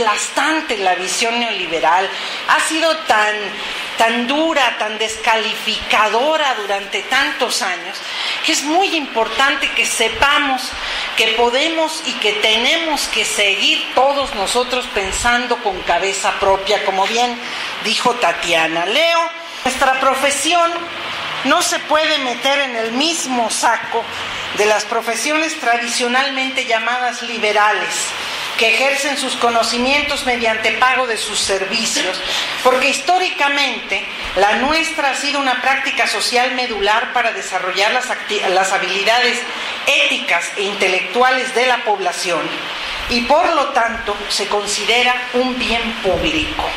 aplastante la visión neoliberal, ha sido tan dura, tan descalificadora durante tantos años, que es muy importante que sepamos que podemos y que tenemos que seguir todos nosotros pensando con cabeza propia, como bien dijo Tatiana. Leo, nuestra profesión no se puede meter en el mismo saco de las profesiones tradicionalmente llamadas liberales, que ejercen sus conocimientos mediante pago de sus servicios, porque históricamente la nuestra ha sido una práctica social medular para desarrollar las habilidades éticas e intelectuales de la población, y por lo tanto se considera un bien público.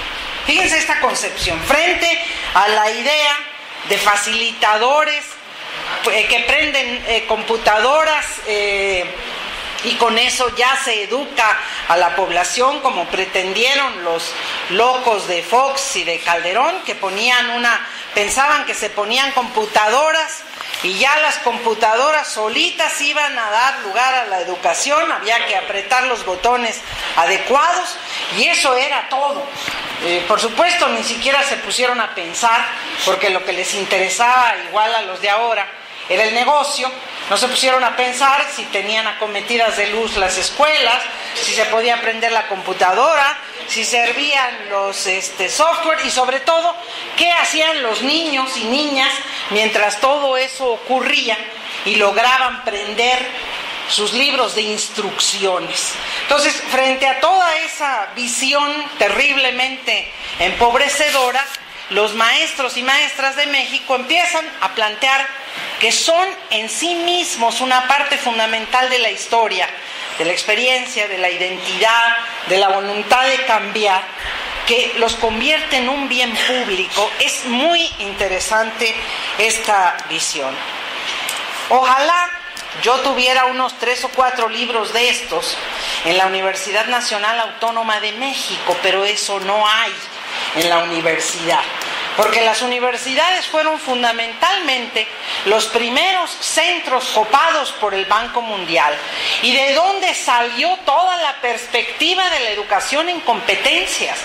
Fíjense esta concepción, frente a la idea de facilitadores que prenden computadoras y con eso ya se educa a la población, como pretendieron los locos de Fox y de Calderón, que pensaban que se ponían computadoras y ya las computadoras solitas iban a dar lugar a la educación, había que apretar los botones adecuados y eso era todo. Por supuesto, ni siquiera se pusieron a pensar, porque lo que les interesaba, igual a los de ahora, era el negocio. No se pusieron a pensar si tenían acometidas de luz las escuelas, si se podía prender la computadora, si servían los software y sobre todo, qué hacían los niños y niñas mientras todo eso ocurría y lograban prender sus libros de instrucciones. Entonces, frente a toda esa visión terriblemente empobrecedora, los maestros y maestras de México empiezan a plantear que son en sí mismos una parte fundamental de la historia, de la experiencia, de la identidad, de la voluntad de cambiar, que los convierte en un bien público. Es muy interesante esta visión. Ojalá yo tuviera unos 3 o 4 libros de estos en la Universidad Nacional Autónoma de México, pero eso no hay en la universidad, porque las universidades fueron fundamentalmente los primeros centros copados por el Banco Mundial, y de donde salió toda la perspectiva de la educación en competencias.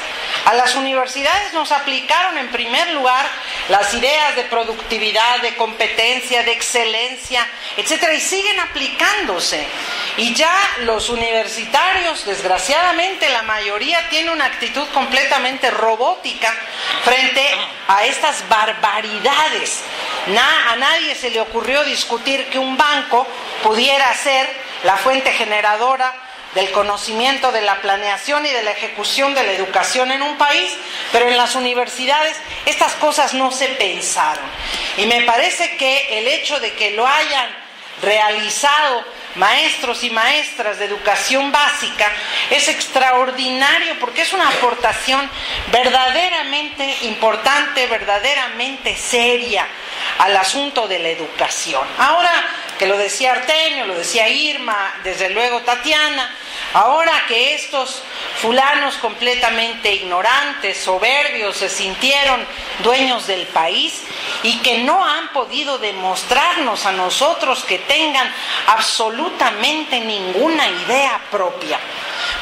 A las universidades nos aplicaron en primer lugar las ideas de productividad, de competencia, de excelencia, etcétera, y siguen aplicándose. Y ya los universitarios, desgraciadamente la mayoría, tiene una actitud completamente robótica frente a estas barbaridades. A nadie se le ocurrió discutir que un banco pudiera ser la fuente generadora del conocimiento, de la planeación y de la ejecución de la educación en un país, pero en las universidades estas cosas no se pensaron. Y me parece que el hecho de que lo hayan realizado maestros y maestras de educación básica es extraordinario, porque es una aportación verdaderamente importante, verdaderamente seria al asunto de la educación. Ahora que lo decía Artemio, lo decía Irma, desde luego Tatiana, ahora que estos fulanos completamente ignorantes, soberbios, se sintieron dueños del país y que no han podido demostrarnos a nosotros que tengan absolutamente ninguna idea propia.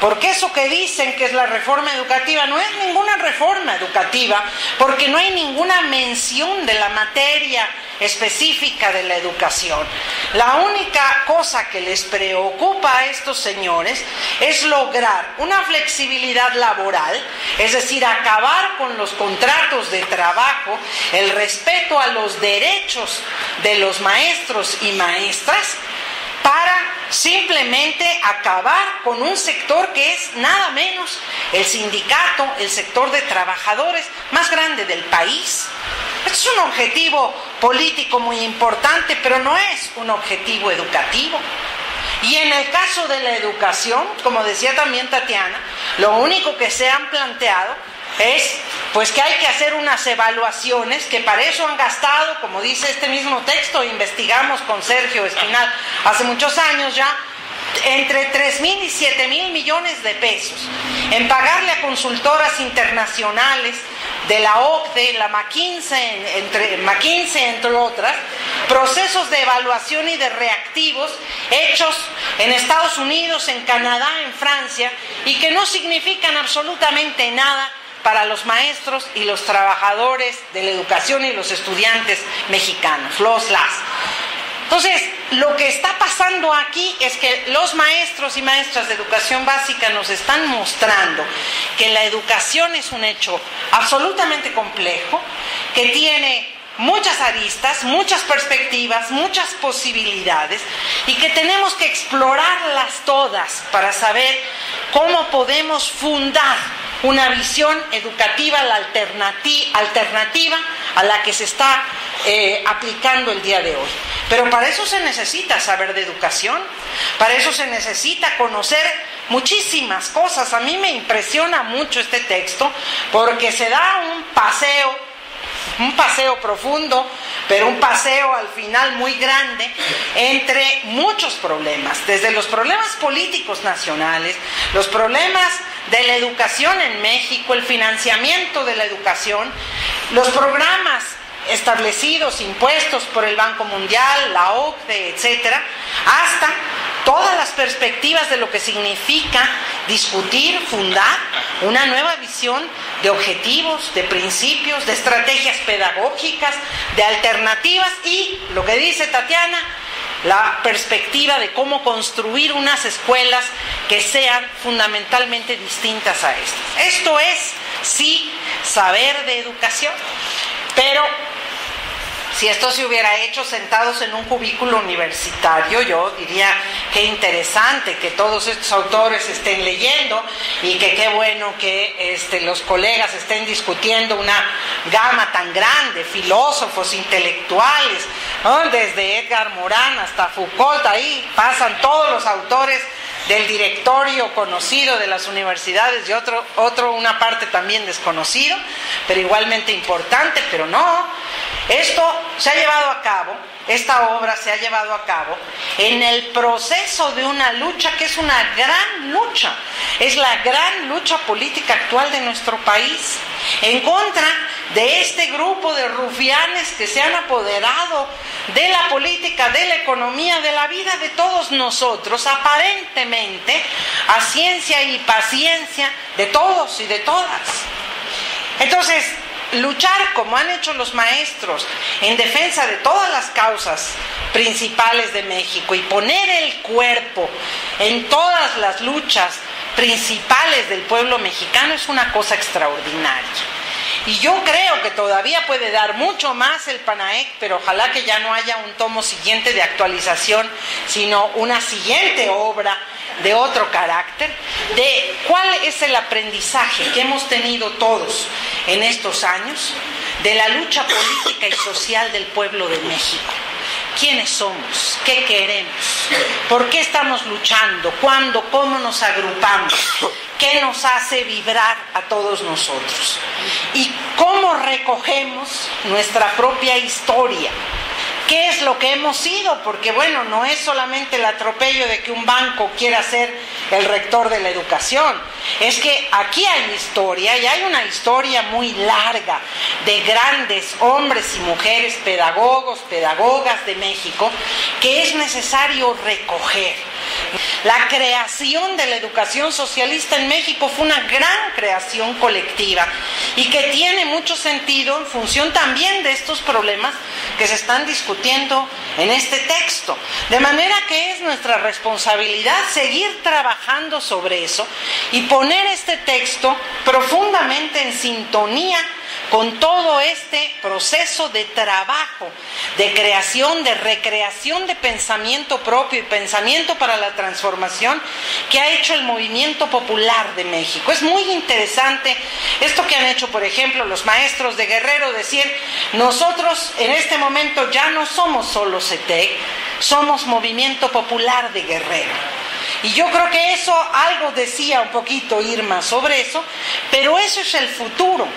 Porque eso que dicen que es la reforma educativa no es ninguna reforma educativa, porque no hay ninguna mención de la materia específica de la educación. La única cosa que les preocupa a estos señores es lograr una flexibilidad laboral, es decir, acabar con los contratos de trabajo, el respeto a los derechos de los maestros y maestras, para simplemente acabar con un sector que es nada menos el sindicato, el sector de trabajadores más grande del país. Este es un objetivo político muy importante, pero no es un objetivo educativo. Y en el caso de la educación, como decía también Tatiana, lo único que se han planteado es pues que hay que hacer unas evaluaciones, que para eso han gastado, como dice este mismo texto, investigamos con Sergio Espinal hace muchos años ya, entre 3,000 y 7,000 millones de pesos en pagarle a consultoras internacionales de la OCDE, la McKinsey, entre otras, procesos de evaluación y de reactivos hechos en Estados Unidos, en Canadá, en Francia, y que no significan absolutamente nada para los maestros y los trabajadores de la educación y los estudiantes mexicanos, las. Entonces, lo que está pasando aquí es que los maestros y maestras de educación básica nos están mostrando que la educación es un hecho absolutamente complejo, que tiene muchas aristas, muchas perspectivas, muchas posibilidades, y que tenemos que explorarlas todas para saber cómo podemos fundar una visión educativa alternativa a la que se está aplicando el día de hoy. Pero para eso se necesita saber de educación, para eso se necesita conocer muchísimas cosas. A mí me impresiona mucho este texto porque se da un paseo profundo, pero un paseo al final muy grande entre muchos problemas, desde los problemas políticos nacionales, los problemas de la educación en México, el financiamiento de la educación, los programas establecidos, impuestos por el Banco Mundial, la OCDE, etcétera, hasta todas las perspectivas de lo que significa discutir, fundar una nueva visión de objetivos, de principios, de estrategias pedagógicas, de alternativas y, lo que dice Tatiana, la perspectiva de cómo construir unas escuelas que sean fundamentalmente distintas a estas. Esto es, sí, saber de educación, pero si esto se hubiera hecho sentados en un cubículo universitario, yo diría qué interesante que todos estos autores estén leyendo y que qué bueno que los colegas estén discutiendo una gama tan grande, filósofos, intelectuales, ¿no? Desde Edgar Morin hasta Foucault, ahí pasan todos los autores del directorio conocido de las universidades y una parte también desconocido, pero igualmente importante, pero no. Esto se ha llevado a cabo, esta obra se ha llevado a cabo en el proceso de una lucha que es una gran lucha, es la gran lucha política actual de nuestro país, en contra de este grupo de rufianes que se han apoderado de la política, de la economía, de la vida de todos nosotros, aparentemente a ciencia y paciencia de todos y de todas. Entonces, luchar como han hecho los maestros en defensa de todas las causas principales de México y poner el cuerpo en todas las luchas principales del pueblo mexicano es una cosa extraordinaria. Y yo creo que todavía puede dar mucho más el PANAEC, pero ojalá que ya no haya un tomo siguiente de actualización, sino una siguiente obra de otro carácter, de cuál es el aprendizaje que hemos tenido todos en estos años de la lucha política y social del pueblo de México. ¿Quiénes somos? ¿Qué queremos? ¿Por qué estamos luchando? ¿Cuándo? ¿Cómo nos agrupamos? ¿Qué nos hace vibrar a todos nosotros? ¿Y cómo recogemos nuestra propia historia? ¿Qué es lo que hemos sido? Porque bueno, no es solamente el atropello de que un banco quiera ser el rector de la educación. Es que aquí hay historia, y hay una historia muy larga de grandes hombres y mujeres, pedagogos, pedagogas de México, que es necesario recoger. La creación de la educación socialista en México fue una gran creación colectiva y que tiene mucho sentido en función también de estos problemas que se están discutiendo en este texto. De manera que es nuestra responsabilidad seguir trabajando sobre eso y poner este texto profundamente en sintonía con todo este proceso de trabajo, de creación, de recreación de pensamiento propio y pensamiento para la transformación que ha hecho el movimiento popular de México. Es muy interesante esto que han hecho, por ejemplo, los maestros de Guerrero, decir, nosotros en este momento ya no somos solo CETEC, somos Movimiento Popular de Guerrero. Y yo creo que eso, algo decía un poquito Irma sobre eso, pero eso es el futuro.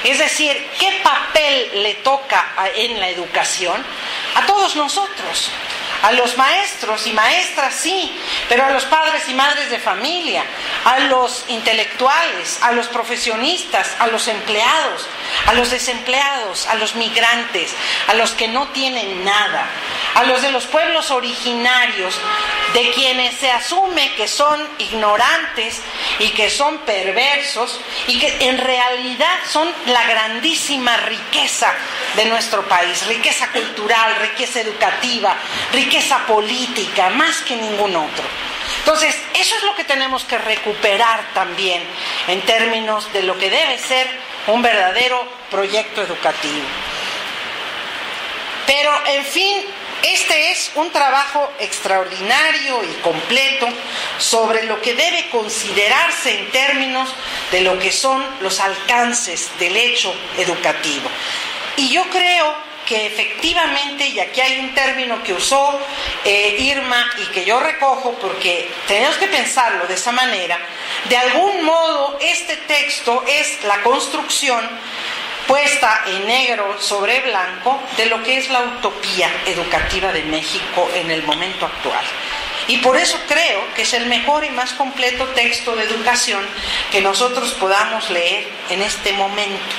Es decir, ¿qué papel le toca en la educación? A todos nosotros, a los maestros y maestras sí, pero a los padres y madres de familia, a los intelectuales, a los profesionistas, a los empleados, a los desempleados, a los migrantes, a los que no tienen nada, a los de los pueblos originarios, de quienes se asume que son ignorantes y que son perversos y que en realidad son la grandísima riqueza de nuestro país, riqueza cultural, riqueza educativa, riqueza política, más que ningún otro. Entonces, eso es lo que tenemos que recuperar también en términos de lo que debe ser un verdadero proyecto educativo. Pero, en fin, este es un trabajo extraordinario y completo sobre lo que debe considerarse en términos de lo que son los alcances del hecho educativo. Y yo creo que efectivamente, y aquí hay un término que usó Irma y que yo recojo porque tenemos que pensarlo de esa manera, de algún modo este texto es la construcción puesta en negro sobre blanco de lo que es la utopía educativa de México en el momento actual. Y por eso creo que es el mejor y más completo texto de educación que nosotros podamos leer en este momento,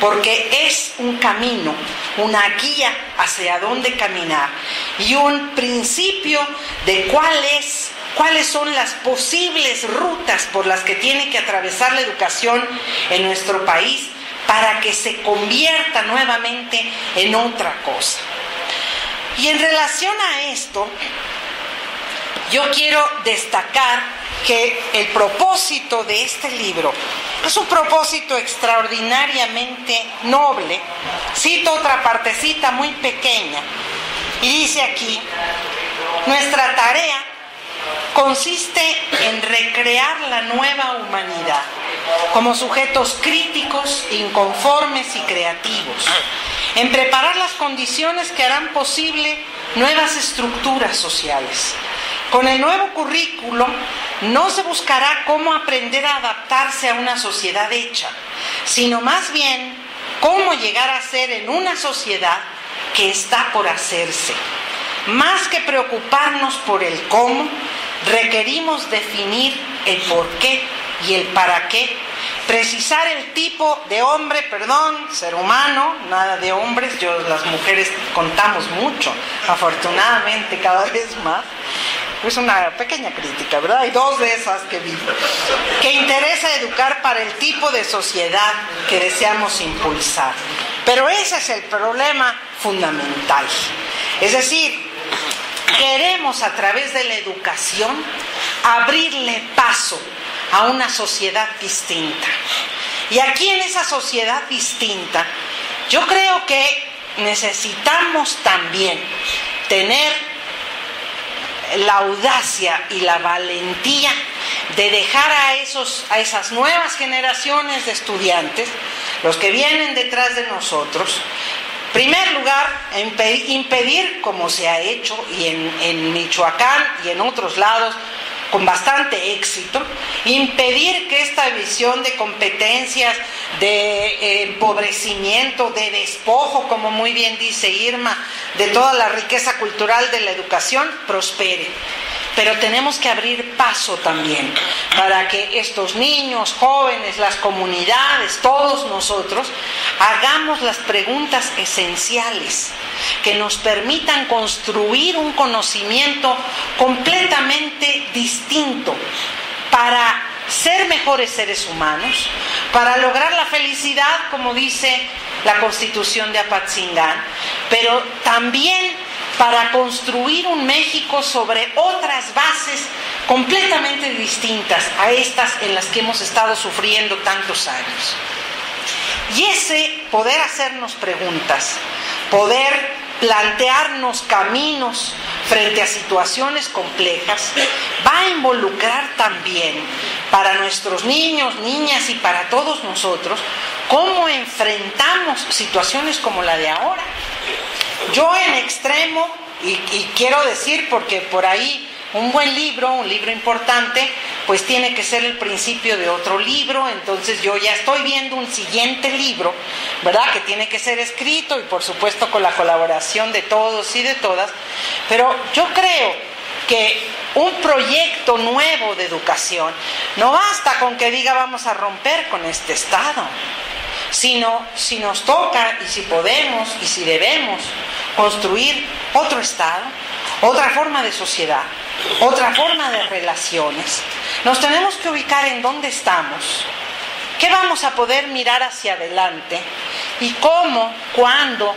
porque es un camino, una guía hacia dónde caminar y un principio de cuáles son las posibles rutas por las que tiene que atravesar la educación en nuestro país para que se convierta nuevamente en otra cosa. Y en relación a esto, yo quiero destacar que el propósito de este libro es un propósito extraordinariamente noble. Cito otra partecita muy pequeña y dice aquí: nuestra tarea consiste en recrear la nueva humanidad como sujetos críticos, inconformes y creativos, en preparar las condiciones que harán posible nuevas estructuras sociales. Con el nuevo currículo no se buscará cómo aprender a adaptarse a una sociedad hecha, sino más bien cómo llegar a ser en una sociedad que está por hacerse. Más que preocuparnos por el cómo, requerimos definir el por qué y el para qué, precisar el tipo de hombre, ser humano, nada de hombres, las mujeres contamos mucho, afortunadamente cada vez más. Es una pequeña crítica, ¿verdad? Hay dos de esas que vi. Que interesa educar para el tipo de sociedad que deseamos impulsar. Pero ese es el problema fundamental. Es decir, queremos a través de la educación abrirle paso a una sociedad distinta. Y aquí en esa sociedad distinta, yo creo que necesitamos también tener la audacia y la valentía de dejar a esas nuevas generaciones de estudiantes, los que vienen detrás de nosotros, en primer lugar, impedir, como se ha hecho y en Michoacán y en otros lados, con bastante éxito, impedir que esta visión de competencias, de empobrecimiento, de despojo, como muy bien dice Irma, de toda la riqueza cultural de la educación, prospere. Pero tenemos que abrir paso también para que estos niños, jóvenes, las comunidades, todos nosotros, hagamos las preguntas esenciales que nos permitan construir un conocimiento completamente distinto para ser mejores seres humanos, para lograr la felicidad, como dice la Constitución de Apatzingán, pero también para construir un México sobre otras bases completamente distintas a estas en las que hemos estado sufriendo tantos años. Y ese poder hacernos preguntas, poder plantearnos caminos frente a situaciones complejas, va a involucrar también para nuestros niños, niñas y para todos nosotros cómo enfrentamos situaciones como la de ahora. Yo en extremo, y quiero decir porque por ahí un buen libro, un libro importante, pues tiene que ser el principio de otro libro. Entonces yo ya estoy viendo un siguiente libro, ¿verdad?, que tiene que ser escrito y por supuesto con la colaboración de todos y de todas. Pero yo creo que un proyecto nuevo de educación no basta con que diga vamos a romper con este Estado, sino si nos toca y si podemos y si debemos construir otro Estado, otra forma de sociedad, otra forma de relaciones, nos tenemos que ubicar en dónde estamos, qué vamos a poder mirar hacia adelante y cómo, cuándo,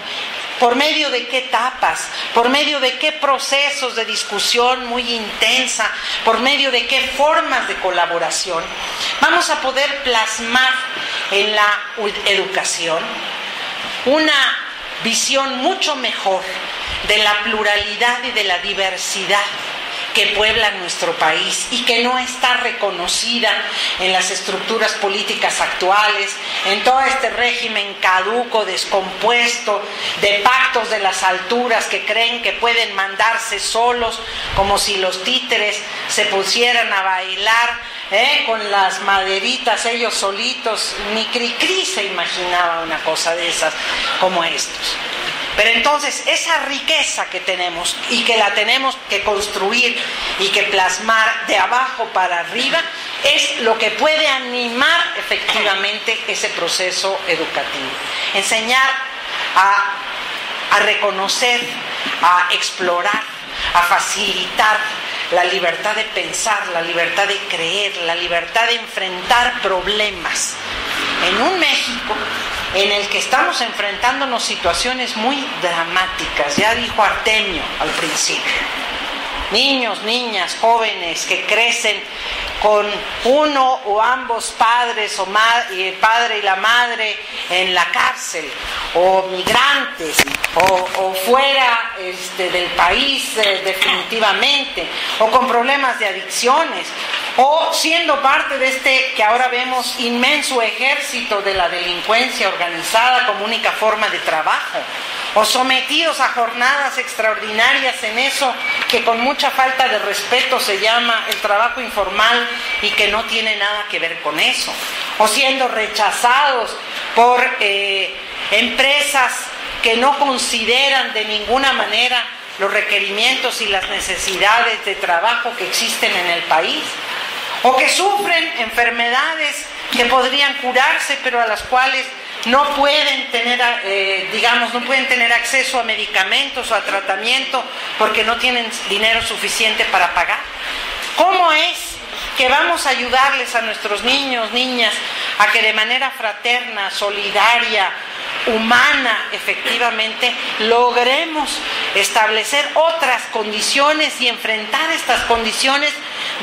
por medio de qué etapas, por medio de qué procesos de discusión muy intensa, por medio de qué formas de colaboración, vamos a poder plasmar en la educación una visión mucho mejor de la pluralidad y de la diversidad que puebla nuestro país y que no está reconocida en las estructuras políticas actuales, en todo este régimen caduco, descompuesto, de pactos de las alturas que creen que pueden mandarse solos, como si los títeres se pusieran a bailar con las maderitas ellos solitos. Ni Cricri se imaginaba una cosa de esas como estos. Pero entonces esa riqueza que tenemos y que la tenemos que construir y que plasmar de abajo para arriba es lo que puede animar efectivamente ese proceso educativo. Enseñar a reconocer, a explorar, a facilitar la libertad de pensar, la libertad de creer, la libertad de enfrentar problemas. En un México en el que estamos enfrentándonos situaciones muy dramáticas, ya dijo Artemio al principio, niños, niñas, jóvenes que crecen con uno o ambos padres, o el padre y la madre en la cárcel, o migrantes, o fuera del país definitivamente, o con problemas de adicciones, o siendo parte de este que ahora vemos inmenso ejército de la delincuencia organizada como única forma de trabajo, o sometidos a jornadas extraordinarias en eso que con mucha falta de respeto se llama el trabajo informal y que no tiene nada que ver con eso, o siendo rechazados por empresas que no consideran de ninguna manera los requerimientos y las necesidades de trabajo que existen en el país, o que sufren enfermedades que podrían curarse pero a las cuales no pueden tener, no pueden tener acceso a medicamentos o a tratamiento porque no tienen dinero suficiente para pagar. ¿Cómo es que vamos a ayudarles a nuestros niños, niñas, a que de manera fraterna, solidaria, humana, efectivamente, logremos establecer otras condiciones y enfrentar estas condiciones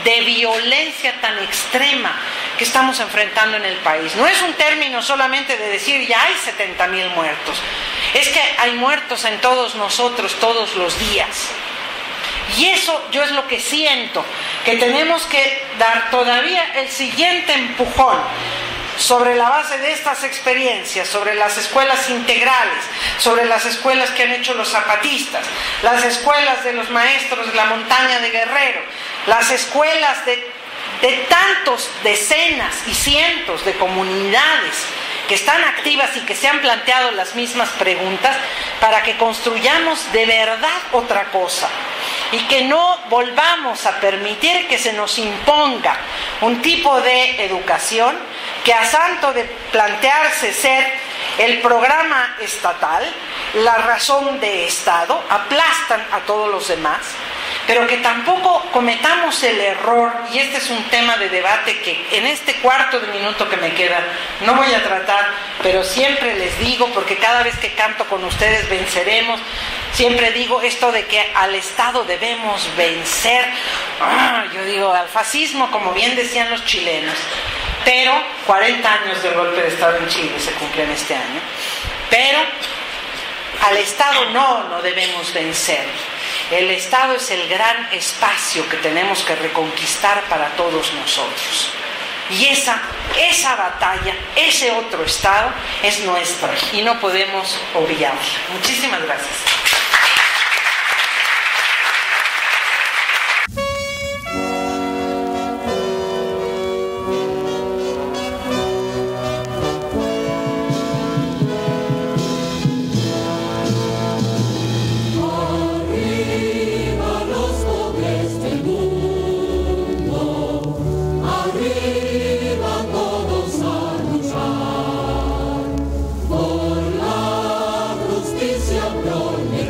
de violencia tan extrema que estamos enfrentando en el país? No es un término solamente de decir ya hay 70,000 muertos, es que hay muertos en todos nosotros todos los días. Y eso yo es lo que siento, que tenemos que dar todavía el siguiente empujón sobre la base de estas experiencias, sobre las escuelas integrales, sobre las escuelas que han hecho los zapatistas, las escuelas de los maestros de la montaña de Guerrero, las escuelas de tantos, decenas y cientos de comunidades que están activas y que se han planteado las mismas preguntas, para que construyamos de verdad otra cosa y que no volvamos a permitir que se nos imponga un tipo de educación que, a santo de plantearse ser el programa estatal, la razón de Estado, aplastan a todos los demás, pero que tampoco cometamos el error, y este es un tema de debate que en este cuarto de minuto que me queda no voy a tratar, pero siempre les digo, porque cada vez que canto con ustedes venceremos, siempre digo esto de que al Estado debemos vencer, yo digo al fascismo, como bien decían los chilenos, pero 40 años del golpe de Estado en Chile se cumplen este año, pero al Estado no debemos vencer. El Estado es el gran espacio que tenemos que reconquistar para todos nosotros. Y esa batalla, ese otro Estado es nuestra y no podemos obviarla. Muchísimas gracias. se abrogue